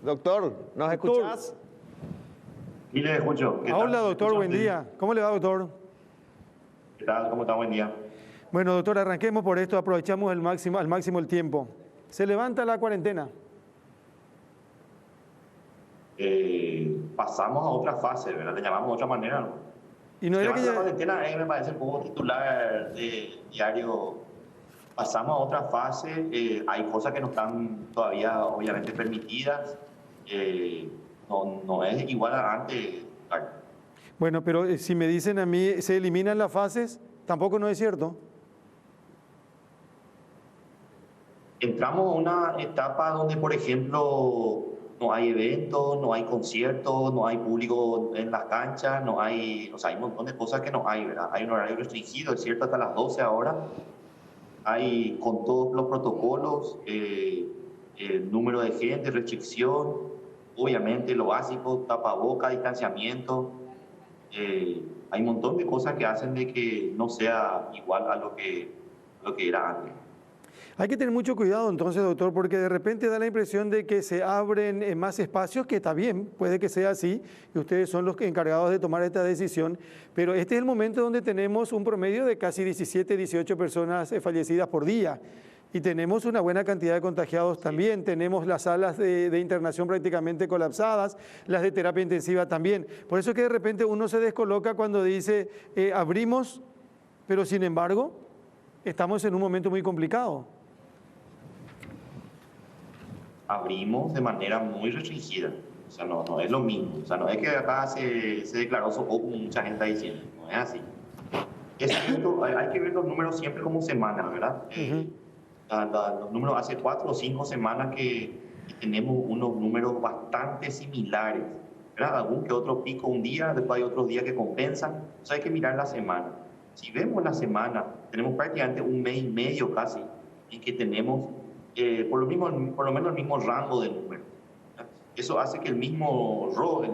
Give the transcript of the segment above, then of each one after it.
Doctor, ¿nos Doctor. escuchás? Y le escucho. ¿Qué Hola, tal? doctor, buen día. ¿Cómo le va, doctor? ¿Qué tal? ¿Cómo está? Buen día. Bueno, doctor, arranquemos por esto, aprovechamos al máximo el tiempo. Se levanta la cuarentena. Pasamos a otra fase, ¿verdad? Le llamamos de otra manera, ¿no? Y no era que La ya... cuarentena me parece un poco titular de diario. Pasamos a otra fase, hay cosas que no están todavía obviamente permitidas. No es igual a antes, Carlos. Bueno, pero si me dicen a mí, se eliminan las fases, tampoco no es cierto. Entramos a una etapa donde, por ejemplo, no hay eventos, no hay conciertos, no hay público en las canchas, no hay, o sea, hay un montón de cosas que no hay, ¿verdad? Hay un horario restringido, es cierto, hasta las 12 ahora. Hay con todos los protocolos, el número de gente, restricción, obviamente lo básico, tapaboca, distanciamiento. Hay un montón de cosas que hacen de que no sea igual a lo que era antes. Hay que tener mucho cuidado entonces, doctor, porque de repente da la impresión de que se abren más espacios, que está bien, puede que sea así, y ustedes son los encargados de tomar esta decisión, pero este es el momento donde tenemos un promedio de casi 17, 18 personas fallecidas por día. Y tenemos una buena cantidad de contagiados también, tenemos las salas de internación prácticamente colapsadas, las de terapia intensiva también. Por eso es que de repente uno se descoloca cuando dice, abrimos, pero sin embargo, estamos en un momento muy complicado. Abrimos de manera muy restringida, o sea, no es lo mismo, o sea, no es que acá se declaró socorro como mucha gente está diciendo, no es así. Es cierto, hay que ver los números siempre como semanas, ¿verdad? Los números hace 4 o 5 semanas que tenemos unos números bastante similares, ¿verdad? Algún que otro pico un día, después hay otros días que compensan, o sea, hay que mirar la semana. Si vemos la semana, tenemos prácticamente un mes y medio casi en que tenemos por lo menos el mismo rango de números. Eso hace que el mismo RO, el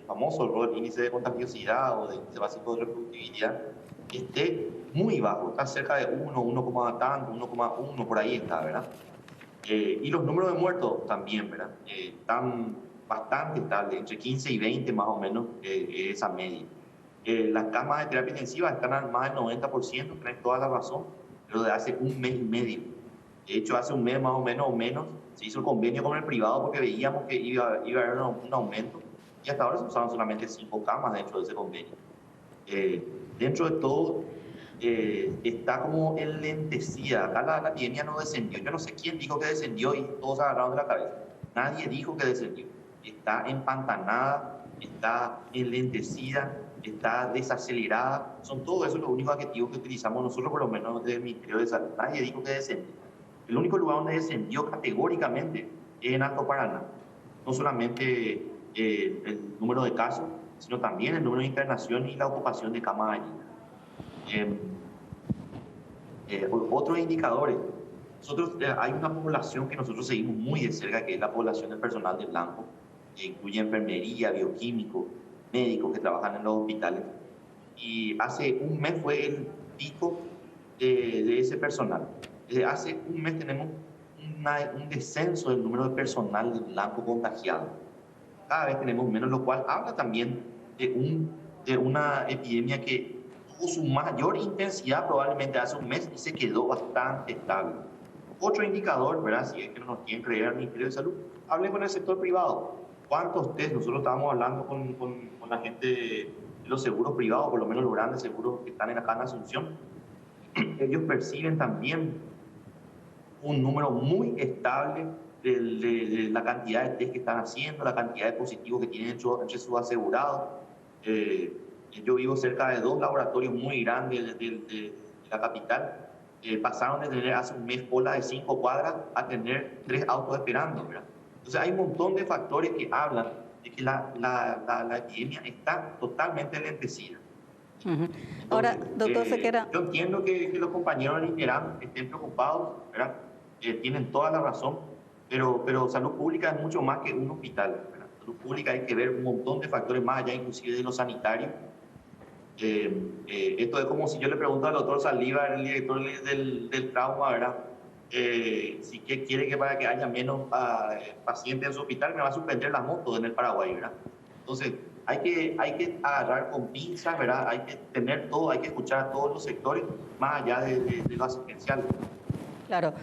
famoso RO, el índice de contagiosidad o de índice básico de reproductibilidad, esté muy bajo, está cerca de 1, 1, tanto, 1,1, por ahí está, ¿verdad? Y los números de muertos también, ¿verdad? Están bastante estables, entre 15 y 20 más o menos, esa media. Las camas de terapia intensiva están al más del 90%, tenés toda la razón, pero de hace un mes y medio. De hecho, hace un mes más o menos, se hizo el convenio con el privado porque veíamos que iba a haber un aumento y hasta ahora se usaban solamente 5 camas dentro de ese convenio. Dentro de todo, está como enlentecida. Acá la epidemia no descendió. Yo no sé quién dijo que descendió y todos se agarraron de la cabeza. Nadie dijo que descendió. Está empantanada, está enlentecida, está desacelerada. Son todos esos los únicos adjetivos que utilizamos nosotros, por lo menos desde el Ministerio de Salud. Nadie dijo que descendió. El único lugar donde descendió categóricamente es en Alto Paraná. No solamente el número de casos, sino también el número de internación y la ocupación de camas allí. Otros indicadores. Nosotros hay una población que nosotros seguimos muy de cerca, que es la población del personal de blanco, que incluye enfermería, bioquímicos, médicos que trabajan en los hospitales. Y hace un mes fue el pico de ese personal. Desde hace un mes tenemos un descenso del número de personal de blanco contagiado. Cada vez tenemos menos, lo cual habla también de una epidemia que tuvo su mayor intensidad probablemente hace un mes y se quedó bastante estable. Otro indicador, ¿verdad? Si es que no nos quieren creer al Ministerio de Salud, hablen con el sector privado. ¿Cuántos test? Nosotros estábamos hablando con la gente de los seguros privados, por lo menos los grandes seguros que están acá en Asunción. Ellos perciben también un número muy estable de la cantidad de test que están haciendo, la cantidad de positivos que tienen entre sus asegurados. Yo vivo cerca de 2 laboratorios muy grandes de la capital. Pasaron de tener hace un mes cola de 5 cuadras a tener 3 autos esperando, ¿verdad? Entonces hay un montón de factores que hablan de que la epidemia está totalmente enlentecida. Ahora, doctor Sequera. Yo entiendo que los compañeros del INERAM estén preocupados, ¿verdad? Tienen toda la razón, pero salud pública es mucho más que un hospital, ¿verdad? Salud pública hay que ver un montón de factores más allá, inclusive de lo sanitario. Esto es como si yo le pregunto al doctor Saldívar, el director del trauma, ¿verdad? si que quiere que para que haya menos pacientes en su hospital, me va a suspender la moto en el Paraguay, ¿verdad? Entonces, hay que agarrar con pinzas, ¿verdad? Hay que tener todo, hay que escuchar a todos los sectores, más allá de lo asistencial. Claro,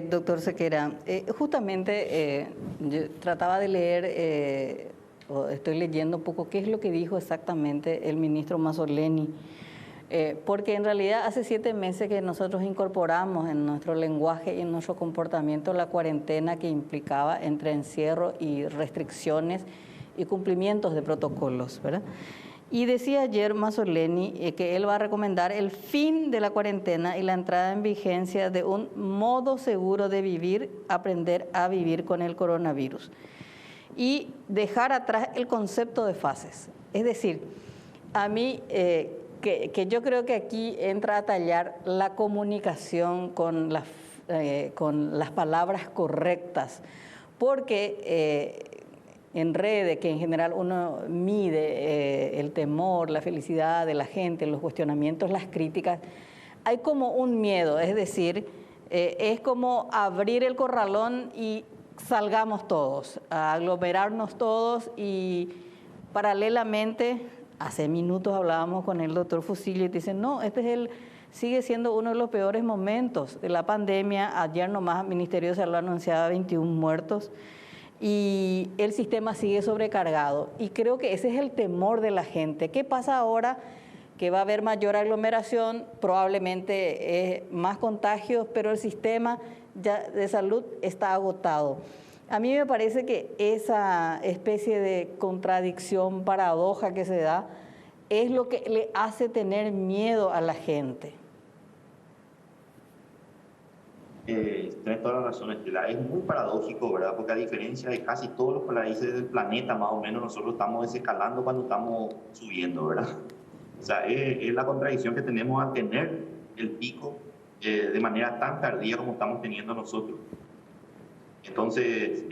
doctor Sequera, justamente yo trataba de leer, o estoy leyendo un poco qué es lo que dijo exactamente el ministro Mazzoleni, porque en realidad hace 7 meses que nosotros incorporamos en nuestro lenguaje y en nuestro comportamiento la cuarentena que implicaba entre encierro y restricciones y cumplimientos de protocolos, ¿verdad? Y decía ayer Mazzoleni que él va a recomendar el fin de la cuarentena y la entrada en vigencia de un modo seguro de vivir, aprender a vivir con el coronavirus y dejar atrás el concepto de fases. Es decir, a mí que yo creo que aquí entra a tallar la comunicación con las palabras correctas, porque en redes, que en general uno mide el temor, la felicidad de la gente, los cuestionamientos, las críticas, hay como un miedo, es decir, es como abrir el corralón y salgamos todos, a aglomerarnos todos y paralelamente, hace minutos hablábamos con el doctor Fusillo y dicen, no, sigue siendo uno de los peores momentos de la pandemia. Ayer nomás el Ministerio de Salud anunciaba 21 muertos. Y el sistema sigue sobrecargado. Y creo que ese es el temor de la gente. ¿Qué pasa ahora? Que va a haber mayor aglomeración, probablemente más contagios, pero el sistema de salud está agotado. A mí me parece que esa especie de contradicción, paradoja que se da, es lo que le hace tener miedo a la gente. Tienes toda la razón, Estela. Es muy paradójico, ¿verdad? Porque a diferencia de casi todos los países del planeta, más o menos, nosotros estamos desescalando cuando estamos subiendo, ¿verdad? O sea, es la contradicción que tenemos al tener el pico de manera tan tardía como estamos teniendo nosotros. Entonces,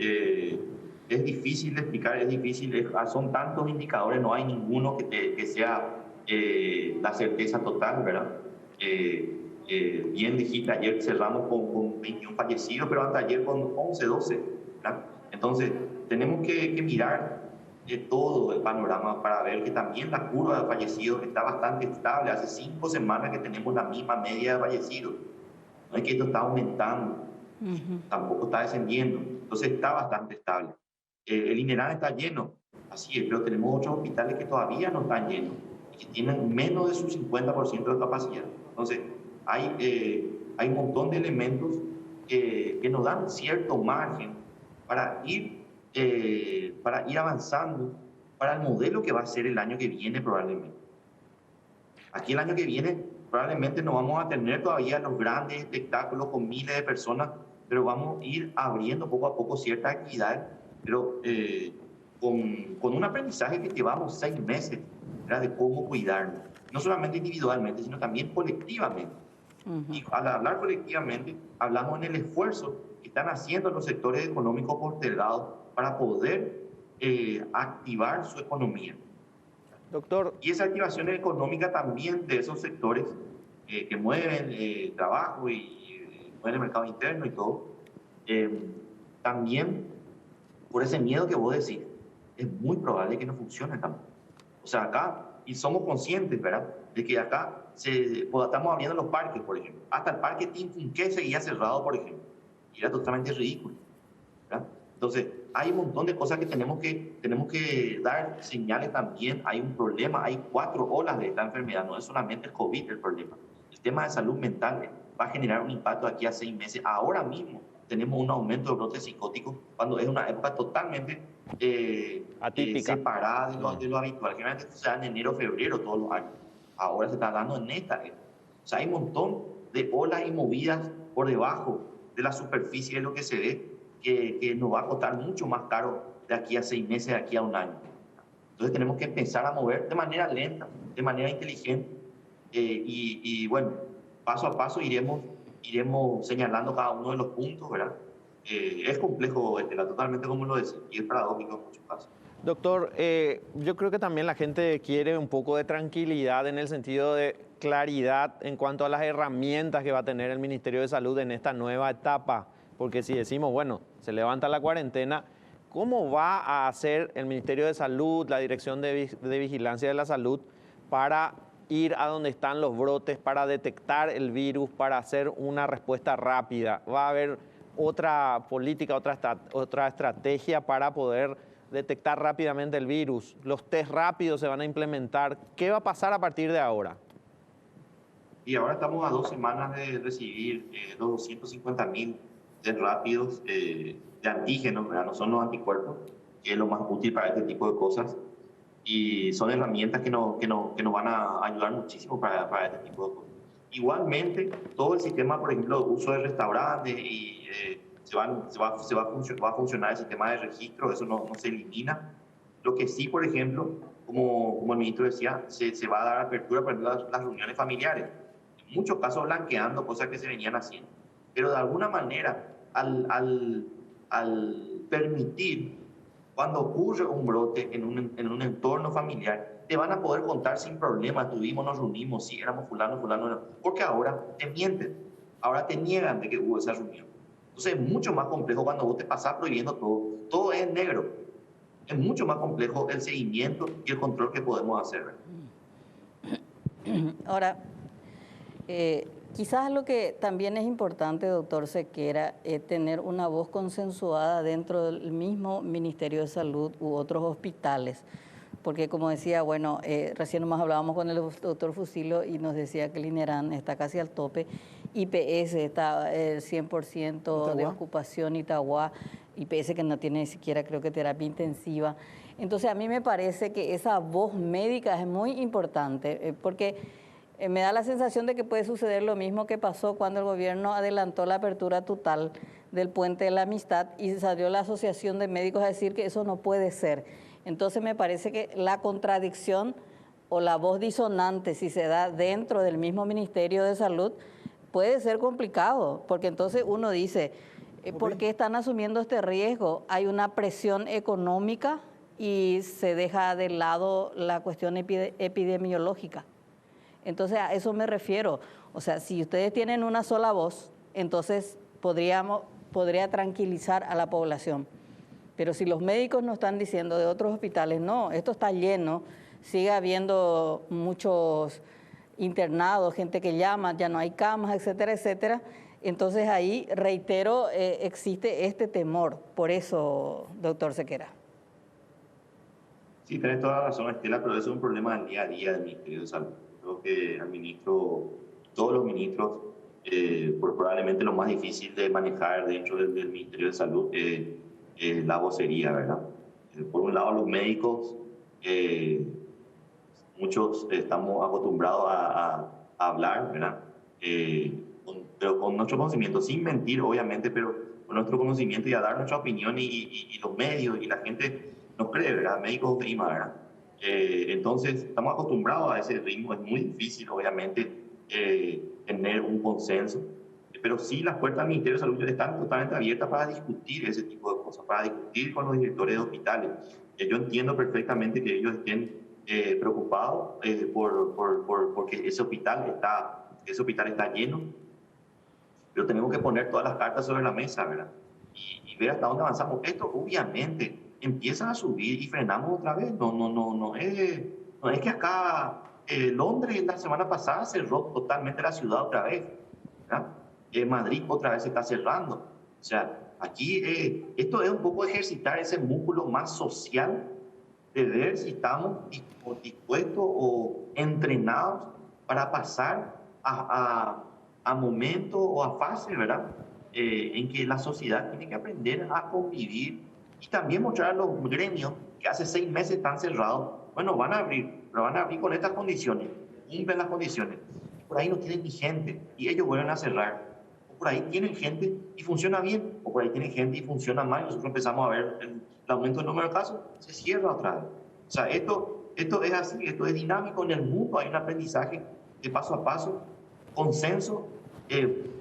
es difícil de explicar, es difícil, son tantos indicadores, no hay ninguno que sea la certeza total, ¿verdad? Bien dijiste, ayer cerramos con 21 fallecidos, pero hasta ayer con 11, 12, ¿verdad? Entonces, tenemos que mirar todo el panorama para ver que también la curva de fallecidos está bastante estable. Hace 5 semanas que tenemos la misma media de fallecidos. No es que esto está aumentando, tampoco está descendiendo. Entonces, está bastante estable. El INERAN está lleno, así es, pero tenemos otros hospitales que todavía no están llenos y que tienen menos de su 50% de capacidad. Entonces, hay un montón de elementos que nos dan cierto margen para ir avanzando para el modelo que va a ser el año que viene probablemente. Aquí el año que viene probablemente no vamos a tener todavía los grandes espectáculos con miles de personas, pero vamos a ir abriendo poco a poco cierta actividad, pero con un aprendizaje que llevamos 6 meses, ¿verdad? De cómo cuidarnos, no solamente individualmente, sino también colectivamente. Y al hablar colectivamente, hablamos en el esfuerzo que están haciendo los sectores económicos postergados para poder activar su economía. Doctor. Y esa activación económica también de esos sectores que mueven trabajo y mueven el mercado interno y todo, también por ese miedo que vos decís, es muy probable que no funcione tampoco. O sea, acá, y somos conscientes, ¿verdad?, de que acá estamos abriendo los parques, por ejemplo. Hasta el parque Tinfunqué seguía cerrado, por ejemplo. Y era totalmente ridículo, ¿verdad? Entonces, hay un montón de cosas que tenemos que dar señales también. Hay un problema, hay 4 olas de esta enfermedad, no es solamente el COVID el problema. El tema de salud mental va a generar un impacto de aquí a 6 meses. Ahora mismo tenemos un aumento de brotes psicóticos cuando es una época totalmente atípica, separada de lo habitual. Generalmente esto se da en enero, febrero todos los años. Ahora se está dando en esta época. O sea, hay un montón de olas y movidas por debajo de la superficie de lo que se ve que nos va a costar mucho más caro de aquí a 6 meses, de aquí a un año. Entonces tenemos que empezar a mover de manera lenta, de manera inteligente y bueno, paso a paso iremos señalando cada uno de los puntos, ¿verdad? Es complejo, totalmente como lo decía, y es paradójico en muchos casos. Doctor, yo creo que también la gente quiere un poco de tranquilidad en el sentido de claridad en cuanto a las herramientas que va a tener el Ministerio de Salud en esta nueva etapa. Porque si decimos, bueno, se levanta la cuarentena, ¿cómo va a hacer el Ministerio de Salud, la Dirección de Vigilancia de la Salud, para ir a donde están los brotes, para detectar el virus, para hacer una respuesta rápida? ¿Va a haber otra política, otra estrategia para poder detectar rápidamente el virus? ¿Los test rápidos se van a implementar? ¿Qué va a pasar a partir de ahora? Y ahora estamos a 2 semanas de recibir los 250.000 test rápidos de antígenos, ¿verdad? No son los anticuerpos, que es lo más útil para este tipo de cosas. Y son herramientas que nos van a ayudar muchísimo para este tipo de cosas. Igualmente, todo el sistema, por ejemplo, de uso de restaurantes y va a funcionar el sistema de registro, eso no se elimina. Lo que sí, por ejemplo, como el ministro decía, se va a dar apertura para las reuniones familiares. En muchos casos blanqueando cosas que se venían haciendo. Pero de alguna manera, al permitir, cuando ocurre un brote en un entorno familiar, te van a poder contar sin problema, nos reunimos, sí, éramos fulano, porque ahora te mienten, ahora te niegan de que hubo esa reunión. Entonces es mucho más complejo cuando vos te pasás prohibiendo todo es negro. Es mucho más complejo el seguimiento y el control que podemos hacer. Ahora, quizás lo que también es importante, doctor Sequera, es tener una voz consensuada dentro del mismo Ministerio de Salud u otros hospitales. Porque como decía, bueno, recién nomás hablábamos con el doctor Fusilo y nos decía que el INERAN está casi al tope, IPS está 100% de ocupación, Itagua, IPS que no tiene ni siquiera creo que terapia intensiva. Entonces a mí me parece que esa voz médica es muy importante, porque me da la sensación de que puede suceder lo mismo que pasó cuando el gobierno adelantó la apertura total del Puente de la Amistad y salió la Asociación de Médicos a decir que eso no puede ser. Entonces me parece que la contradicción o la voz disonante, si se da dentro del mismo Ministerio de Salud, puede ser complicado, porque entonces uno dice, ¿por qué están asumiendo este riesgo? Hay una presión económica y se deja de lado la cuestión epidemiológica. Entonces a eso me refiero. O sea, si ustedes tienen una sola voz, entonces podría tranquilizar a la población. Pero si los médicos nos están diciendo de otros hospitales, no, esto está lleno, sigue habiendo muchos internados, gente que llama, ya no hay camas, etcétera, etcétera. Entonces ahí, reitero, existe este temor. Por eso, doctor Sequera. Sí, tenés toda la razón, Estela, pero eso es un problema del día a día del Ministerio de Salud. Creo que al ministro, todos los ministros, probablemente lo más difícil de manejar dentro del Ministerio de Salud es la vocería, ¿verdad? Por un lado, los médicos, muchos estamos acostumbrados a hablar, ¿verdad? Pero con nuestro conocimiento, sin mentir, obviamente, pero con nuestro conocimiento y a dar nuestra opinión y los medios y la gente nos cree, ¿verdad? Médicos de IMA, ¿verdad? Entonces, estamos acostumbrados a ese ritmo, es muy difícil, obviamente, tener un consenso, pero sí las puertas del Ministerio de Salud están totalmente abiertas para discutir ese tipo de cosas, para discutir con los directores de hospitales. Yo entiendo perfectamente que ellos estén preocupados porque ese hospital está lleno, pero tenemos que poner todas las cartas sobre la mesa, ¿verdad? Y ver hasta dónde avanzamos. Esto, obviamente, empiezan a subir y frenamos otra vez. No es que acá Londres la semana pasada cerró totalmente la ciudad otra vez, ¿verdad? Madrid otra vez se está cerrando. O sea, aquí esto es un poco ejercitar ese músculo más social de ver si estamos dispuestos o entrenados para pasar a momentos o a fases, ¿verdad? En que la sociedad tiene que aprender a convivir y también mostrar a los gremios que hace 6 meses están cerrados, bueno, van a abrir, pero van a abrir con estas condiciones, cumplen las condiciones. Por ahí no tienen ni gente y ellos vuelven a cerrar. O por ahí tienen gente y funciona bien, o por ahí tienen gente y funciona mal. Nosotros empezamos a ver el aumento del número de casos, se cierra otra vez. O sea, esto es así, esto es dinámico en el mundo, hay un aprendizaje de paso a paso, consenso,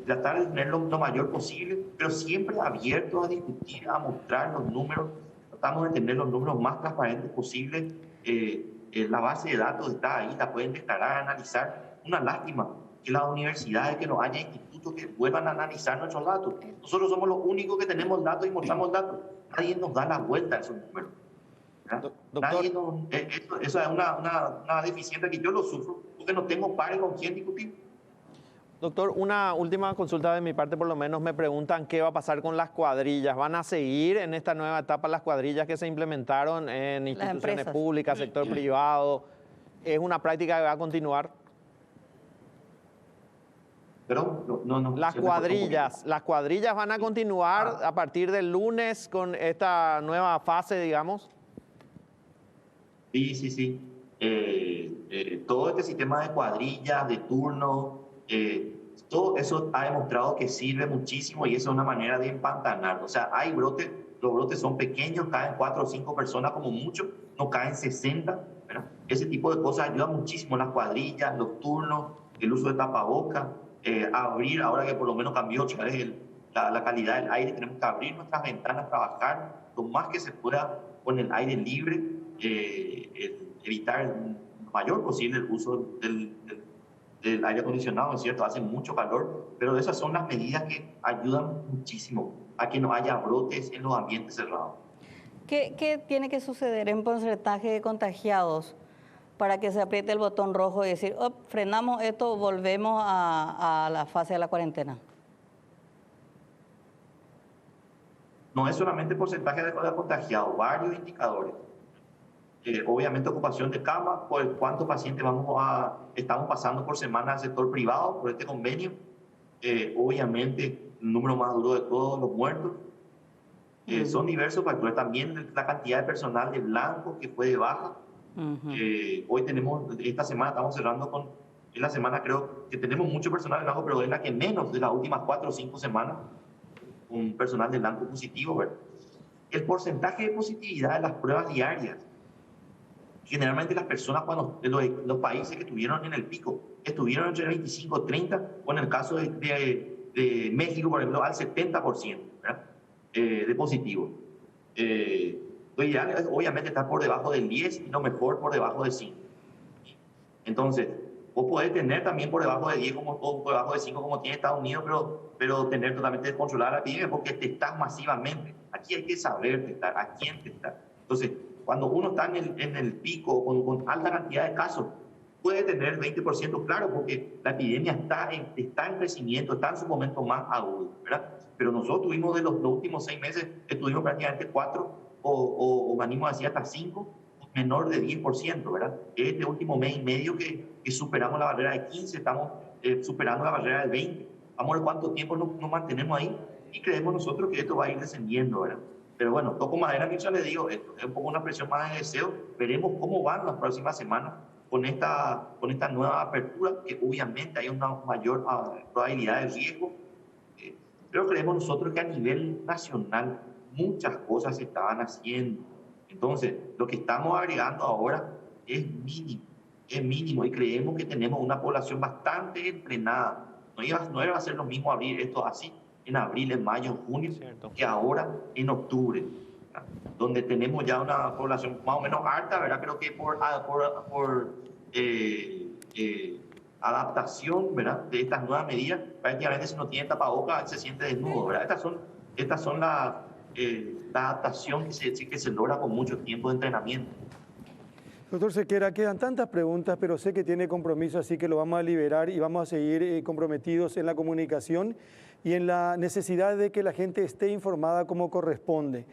tratar de tener lo mayor posible, pero siempre abierto a discutir, a mostrar los números. Tratamos de tener los números más transparentes posibles. La base de datos está ahí, la pueden descargar, analizar, una lástima que las universidades, que no haya institutos que vuelvan a analizar nuestros datos. Nosotros somos los únicos que tenemos datos y mostramos datos. Nadie nos da la vuelta a esos números. Nadie nos, eso es una deficiencia que yo lo sufro porque no tengo pares con quien discutir. Doctor, una última consulta de mi parte, por lo menos me preguntan qué va a pasar con las cuadrillas. ¿Van a seguir en esta nueva etapa las cuadrillas que se implementaron en instituciones públicas, sector privado? ¿Es una práctica que va a continuar? Pero no, las cuadrillas van a continuar a partir del lunes con esta nueva fase, digamos. Sí. Todo este sistema de cuadrillas, de turnos, todo eso ha demostrado que sirve muchísimo y eso es una manera de empantanar. O sea, hay brotes, los brotes son pequeños, caen 4 o 5 personas como mucho, no caen 60. ¿Verdad? Ese tipo de cosas ayuda muchísimo, las cuadrillas, los turnos, el uso de tapabocas, abrir, ahora que por lo menos cambió otra vez la calidad del aire, tenemos que abrir nuestras ventanas, trabajar lo más que se pueda con el aire libre, evitar lo mayor posible el uso del aire acondicionado, es cierto, hace mucho calor, pero esas son las medidas que ayudan muchísimo a que no haya brotes en los ambientes cerrados. ¿Qué tiene que suceder en porcentaje de contagiados para que se apriete el botón rojo y decir, oh, frenamos esto, volvemos a la fase de la cuarentena? No es solamente porcentaje de contagiados, varios indicadores. Obviamente ocupación de cama, por cuántos pacientes estamos pasando por semana al sector privado por este convenio. Obviamente el número más duro de todos, los muertos. Son diversos factores. También la cantidad de personal de blanco que fue de baja. Hoy tenemos, esta semana estamos cerrando es la semana creo que tenemos mucho personal de blanco, pero es la que menos de las últimas 4 o 5 semanas, un personal de blanco positivo. ¿Verdad? El porcentaje de positividad de las pruebas diarias. Generalmente las personas, cuando los países que estuvieron en el pico, estuvieron entre el 25 y 30, o en el caso de México, por ejemplo, al 70%, ¿verdad? De positivos. Lo ideal es obviamente estar por debajo del 10 y lo mejor por debajo de 5. Entonces, vos podés tener también por debajo de 10 o por debajo de 5 como tiene Estados Unidos, pero tener totalmente descontrolada la epidemia porque testás masivamente. Aquí hay que saber testar, a quién testar. Entonces, cuando uno está en el pico con alta cantidad de casos, puede tener 20%, claro, porque la epidemia está en crecimiento, está en su momento más agudo, ¿verdad? Pero nosotros tuvimos de los últimos 6 meses, estuvimos prácticamente 4 o venimos así hasta 5, menor de 10%, ¿verdad? Este último mes y medio que superamos la barrera de 15, estamos superando la barrera del 20. Vamos a ver cuánto tiempo nos mantenemos ahí y creemos nosotros que esto va a ir descendiendo, ¿verdad? Pero bueno, toco madera, que ya le digo, esto es un poco una presión más de deseo. Veremos cómo van las próximas semanas con esta nueva apertura, que obviamente hay una mayor probabilidad de riesgo. Pero creemos nosotros que a nivel nacional muchas cosas se estaban haciendo. Entonces, lo que estamos agregando ahora es mínimo y creemos que tenemos una población bastante entrenada. No iba a ser lo mismo abrir esto así en abril, en mayo, en junio, que ahora en octubre, ¿verdad? Donde tenemos ya una población más o menos alta, ¿verdad? Creo que por adaptación, ¿verdad? De estas nuevas medidas, prácticamente si no tiene tapabocas se siente desnudo, ¿verdad? Estas son la adaptación que se logra con mucho tiempo de entrenamiento. Doctor Sequera, quedan tantas preguntas, pero sé que tiene compromiso, así que lo vamos a liberar y vamos a seguir comprometidos en la comunicación y en la necesidad de que la gente esté informada como corresponde.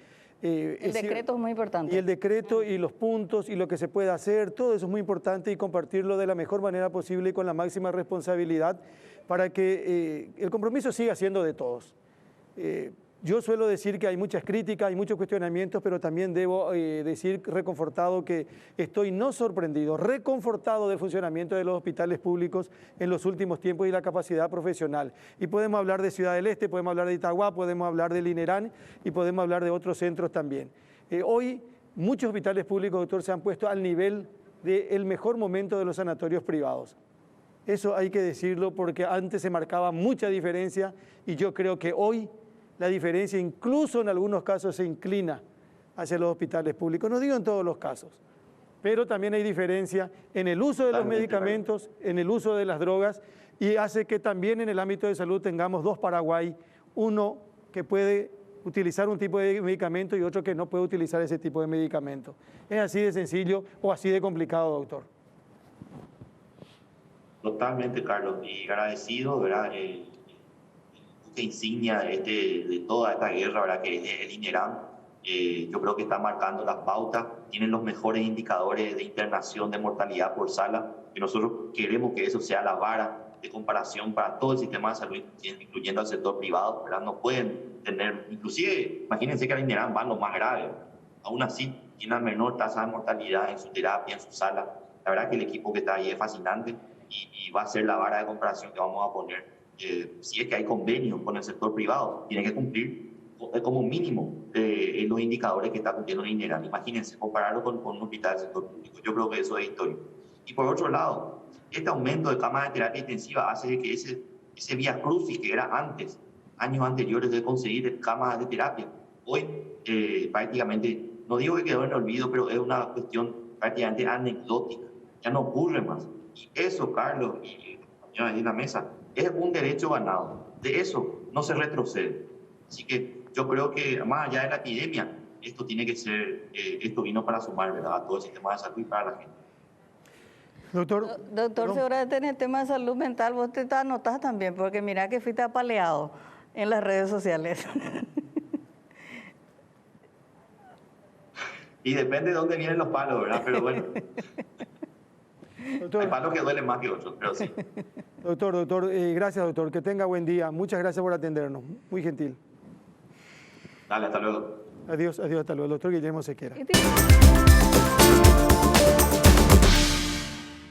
El decreto es muy importante. Y el decreto y los puntos y lo que se puede hacer, todo eso es muy importante y compartirlo de la mejor manera posible y con la máxima responsabilidad para que el compromiso siga siendo de todos. Yo suelo decir que hay muchas críticas, hay muchos cuestionamientos, pero también debo decir reconfortado que estoy no sorprendido, reconfortado del funcionamiento de los hospitales públicos en los últimos tiempos y la capacidad profesional. Y podemos hablar de Ciudad del Este, podemos hablar de Itagua, podemos hablar del INERAN y podemos hablar de otros centros también. Hoy muchos hospitales públicos, doctor, se han puesto al nivel del mejor momento de los sanatorios privados. Eso hay que decirlo porque antes se marcaba mucha diferencia y yo creo que hoy la diferencia incluso en algunos casos se inclina hacia los hospitales públicos. No digo en todos los casos, pero también hay diferencia en el uso de los medicamentos, en el uso de las drogas, y hace que también en el ámbito de salud tengamos dos Paraguay, uno que puede utilizar un tipo de medicamento y otro que no puede utilizar ese tipo de medicamento. ¿Es así de sencillo o así de complicado, doctor? Totalmente, Carlos, y agradecido, ¿verdad? El buque insignia de toda esta guerra, ¿verdad? Que es el INERAM. Yo creo que está marcando las pautas, tienen los mejores indicadores de internación de mortalidad por sala, que nosotros queremos que eso sea la vara de comparación para todo el sistema de salud, incluyendo al sector privado, ¿verdad? No pueden tener, inclusive, imagínense que al INERAM van los más graves, aún así tiene la menor tasa de mortalidad en su terapia, en su sala. La verdad que el equipo que está ahí es fascinante y va a ser la vara de comparación que vamos a poner. Si es que hay convenios con el sector privado, tiene que cumplir como mínimo los indicadores que está cumpliendo el INERAM. Imagínense, compararlo con un hospital del sector público. Yo creo que eso es histórico. Y por otro lado, este aumento de camas de terapia intensiva hace que ese vía crucis que era antes, años anteriores de conseguir camas de terapia, hoy prácticamente, no digo que quedó en olvido, pero es una cuestión prácticamente anecdótica. Ya no ocurre más. Y eso, Carlos y compañeros ahí en la mesa, es un derecho ganado. De eso no se retrocede. Así que yo creo que más allá de la epidemia, esto tiene que ser, esto vino para sumar, ¿verdad?, a todo el sistema de salud y para la gente. Doctor, seguramente en el tema de salud mental vos te anotás también, porque mira que fuiste apaleado en las redes sociales. Y depende de dónde vienen los palos, ¿verdad? Pero bueno, doctor, hay palos que duelen más que otros, pero sí. Doctor, gracias, doctor. Que tenga buen día. Muchas gracias por atendernos. Muy gentil. Dale, hasta luego. Adiós, hasta luego. El doctor Guillermo Sequera.